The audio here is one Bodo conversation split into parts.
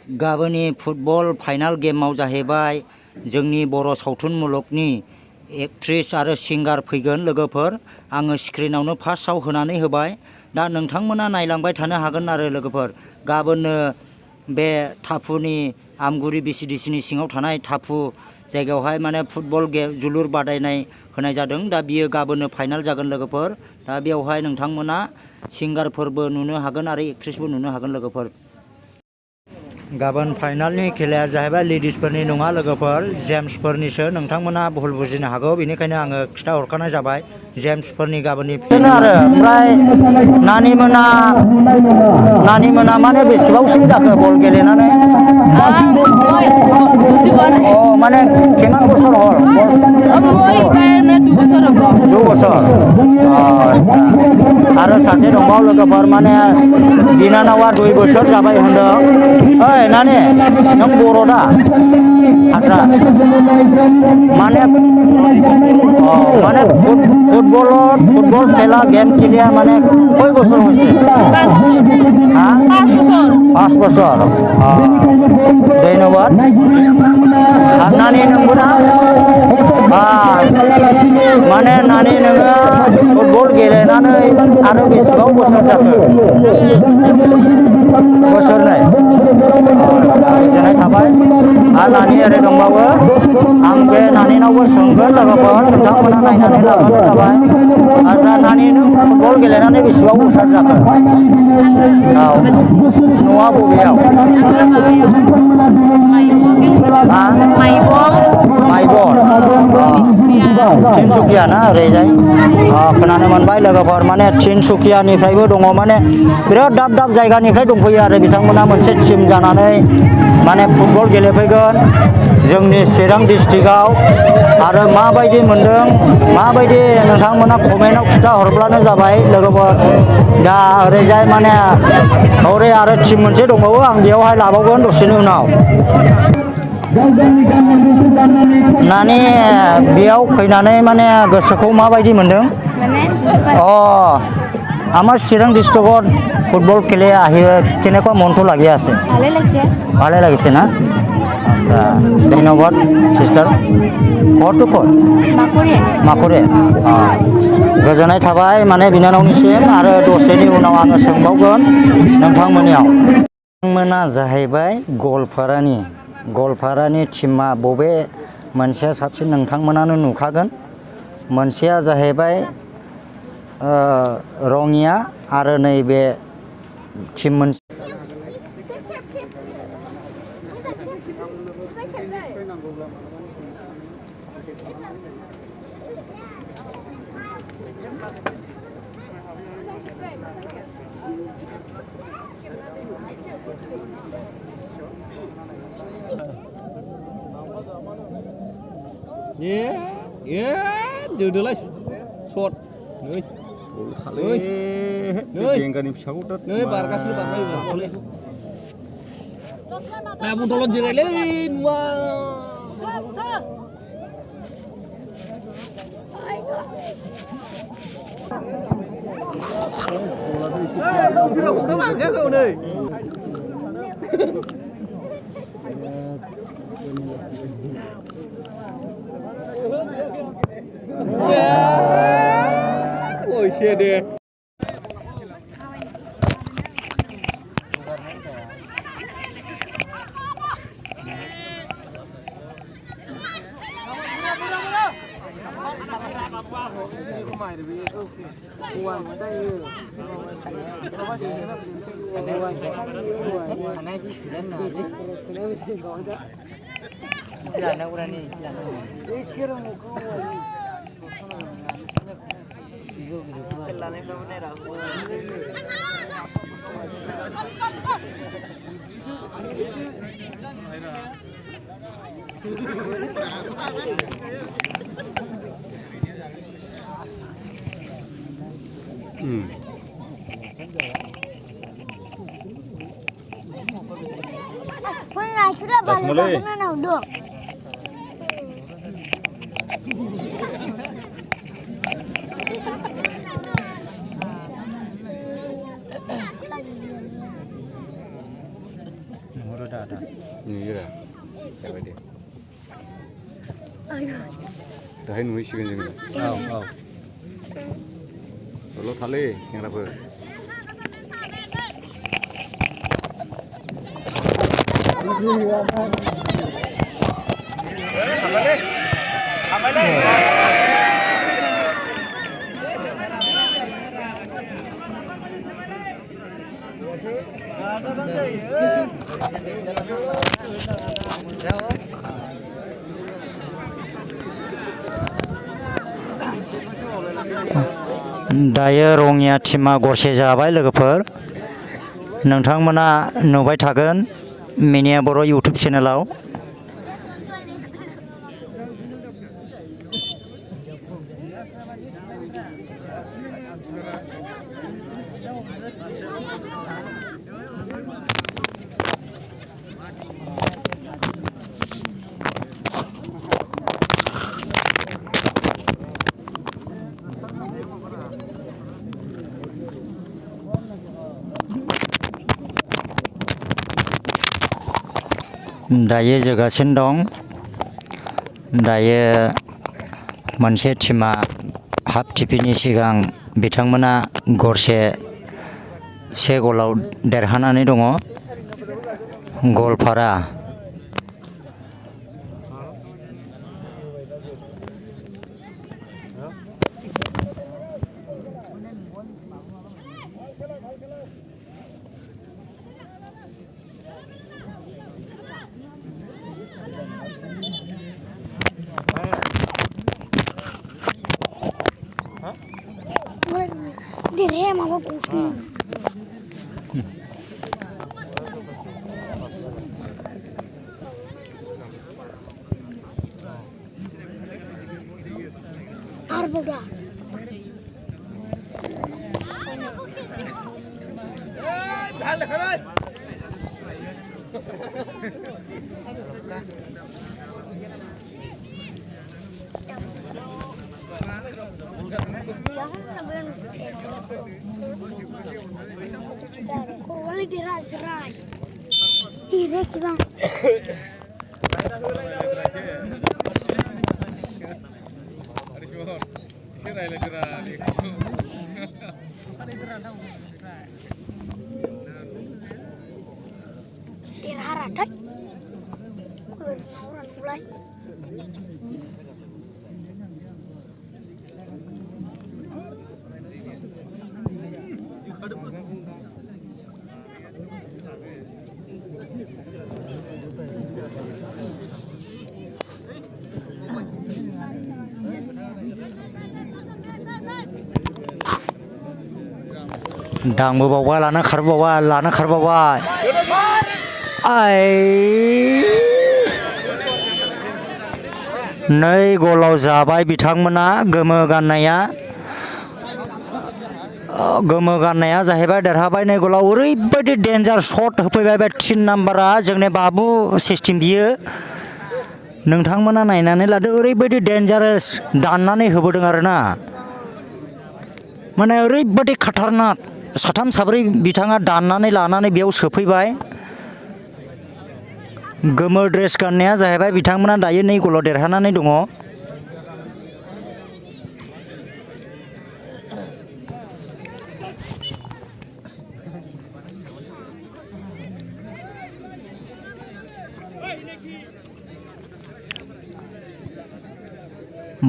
गाबोननि फुटबल फाइनाल गेमाव जाहैबाय जोंनि बर' सावथुन मुलुगनि एक्ट्रेस आरो सिंगार फैगोन लोगोफोर। आङो स्क्रिनावनो फार्स्टआव होनानै होबाय। दा नोंथांमोना नायलांबाय थानो हागोन आरो लोगोफोर। गाबोननो बे टापुनि आमगुरि बिसिडिसिनि सिङाव थानाय टापु जायगायावहाय माने फुटबल जोलुर बादायनाय होनाय जादों। दा बियो गाबोननो फाइनाल जागोन लोगोफोर। दा बेवहाय नोंथांमोना सिंगारफोरबो नुनो हागोन आरो एक्ट्रेसबो नुनो हागोन लोगोफोर। गाबोन फाइनालनि खेलाया जाहैबाय लेडिसफोरनि नङा लोगोफोर, जेन्ट्सफोरनिसो। नोंथांमोना भुल बुजिनो हागौ, बेनिखायनो आङो खिन्थाहरखानाय जाबाय जेन्ट्सफोरनि गाबोननि आरो। ओमफ्राय नानिमोना माने बेसेबांसिम जाखो बल गेलेनानै? माने किमान बছर हल? 2 বছর। आरो सासे दंबावो लोगोफोर, माने बिनानावा 2 बोसोर जाबाय होनदों। ओइ नानि, नों बर' दा? हारसा? माने फुटबल खेला गेम खेलिया মানে কয় বছর হয়েছে? 5 বছর। ধন্যবাদ। আর নানি नोंबो ना? माने नानि नोङो फुटबल गेलेनानै आरो बेसेबां बोसोर जाखो? बोसोरनै। गोजोननाय थाबाय। आरो नानि ओरै दंबावो, आं बे नानिनावबो सोंगोन लोगोफोर, नोंथांमोना नायनानै लाबानो जाबाय। आচ্ছা नानि, नों फुटबल गेलेनानै बेसेबां बोसोर जाखो? न'आ बबेयाव? माइबन। तिनसुकिया ना ओरैजाय? खोनानो मोनबाय लोगोफोर, माने तिनसुकियानिफ्रायबो दङ, माने बिराद दाब दाब जायगानिफ्राय दंफैयो आरो बिथांमोना मोनसे टिम जानानै माने फुटबल गेलेफैगोन जोंनि चिरां डिस्ट्रिक्टआव। आरो माबायदि मोनदों, माबायदि नोंथांमोना कमेन्टआव खिन्थाहरब्लानो जाबाय लोगोफोर। दा ओरैजाय माने हरै आरो टिम मोनसे दंबावो, आं बेयावहाय लाबावगोन दसेनि उनाव। नानि, बेयाव फैनानै माने गोसोखौ माबायदि मोनदों? আমার চিরাং ডিস্ট্রিক্টত ফুটবল খেলে আহি কেনেকুৱা মনটো লাগি আছে? ভালে লাগিছে না? আচ্ছা, ধন্যবাদ সিস্টার। ঘৰটো ক'ত? মাকুৰে। गोजोननाय थाबाय माने बिनानावनिसिम। आरो दसेनि उनाव आङो सोंबावगोन नोंथांमोननियाव। नोंथांमोना जाहैबाय गवालपारानि टिमा बबे मोनसेया साबसिन नोंथांमोनानो नुखागोन। मोनसेया जाहैबाय रङिया आरो नैबे टिम मोनसे जोदोलाय शट नै बेंगानि फिसाखौ नै बारगासिनो बारबाय ना बदलत जिरायलै नुवा ओइ दे नुहुरो दा दा नुयोरा जाबाय दे दाहाय नुहैसिगोन जोङो औ दल' थालै सेंग्राफोर दायो रङिया टीमा गरसे जाबाय लोगोफोर नोंथांमोना नुबाय थागोन मिनिया बर' इउटुब चेनेलाव दायो जोगासिनो दं दायो मोनसे टीमा हाफ टिपिनि सिगां बिथांमोना गरसे से गलाव देरहानानै दङ Goalpara Direi mau kufu. Arboga. ढाल खड़े Kau dirazrai. Direk bang. Dirharat kan? Kau orang mulai. दांबोबावबाय लाना खारबावबाय आइ नै गलाव जाबाय बिथांमोना गोमो गाननाया जाहैबाय देरहाबाय नै गलाव ओरैबायदि डेन्जार शट होफैबाय बे 3 नाम्बारा जोंनि बाबु सिस्टेम बियो नोंथांमोना नायनानै लादो ओरैबायदि डेन्जारास दाननानै होबोदों आरोना माने ओरैबायदि खाटारनाक साथाम साब्रै बिथाङा दाननानै लानानै बेयाव सोफैबाय गोमो ड्रेस गाननाया जाहैबाय बिथांमोना दायो 2 गलाव देरहानानै दङ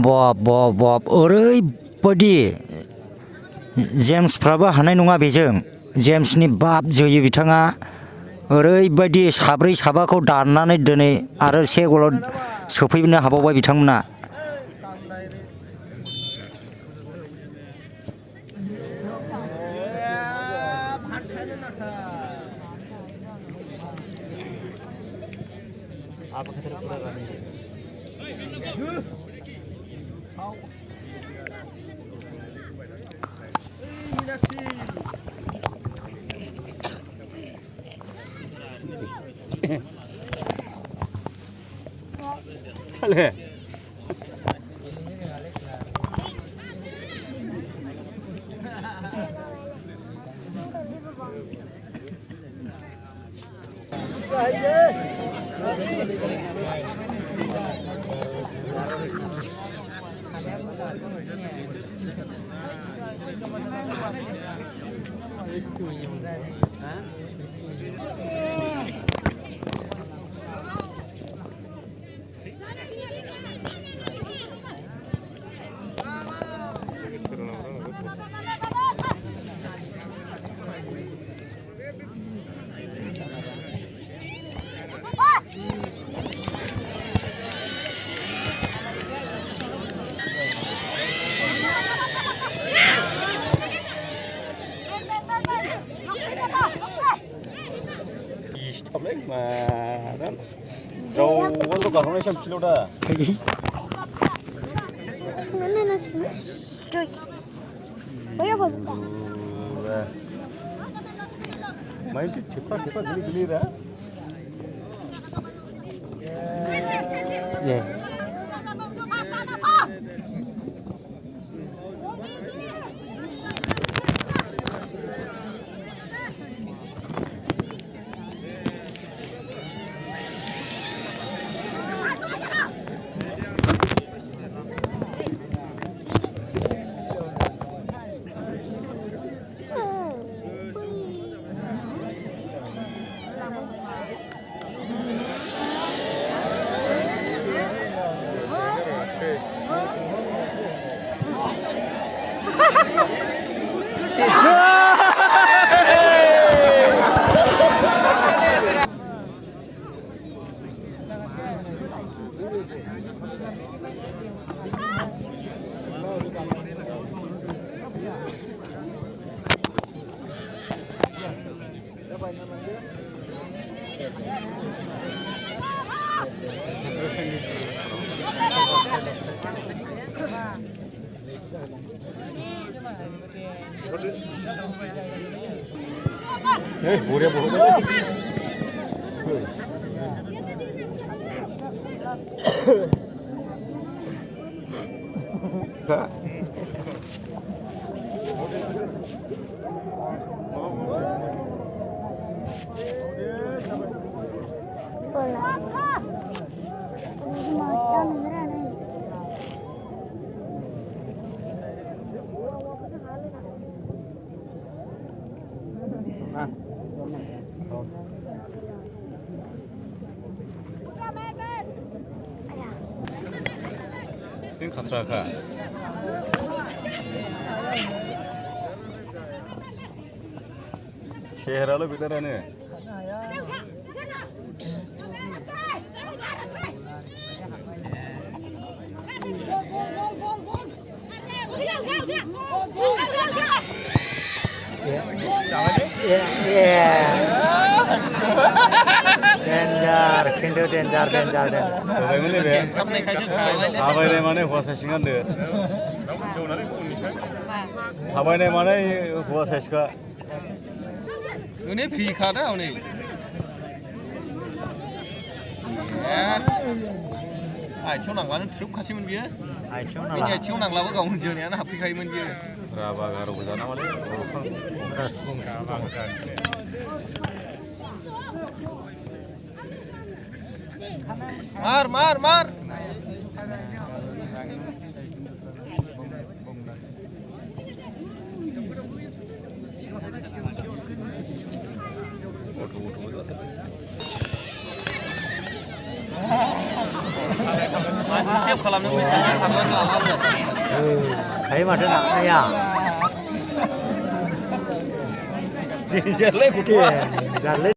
बाब ओरैबायदि जेम्सफ्राबो हानाय नङा बेजों जेम्सनि बाप जोयो बिथाङा ओरैबायदि साब्रै साबाखौ दाननानै दिनै आरो 1 गलाव सोफैनो हाबावबाय बिथांमोना Dale. Lấy mà đó rau có cả không lấy xem kilo đó Nó chơi bây giờ mấy cepat gini dah Yeah. boleh boleh. Ini katra kah? Shehra lo bidara ni. Danger, kindu danger. Bagaimana ni? Apa ini mana kuasa singan dia? Apa ini mana kuasa sih? Ini free kada ini. Ai chiếu nặng là nó trúng khá xíu mình bia. Ai chiếu Bây giờ chiếu nặng là vẫn còn giờ này nó học cái mình bia. Berapa karo besar nama dia? Mar. Siap kalau nunggu thấy mà thế nào đây à? Danger lên. Danger lên.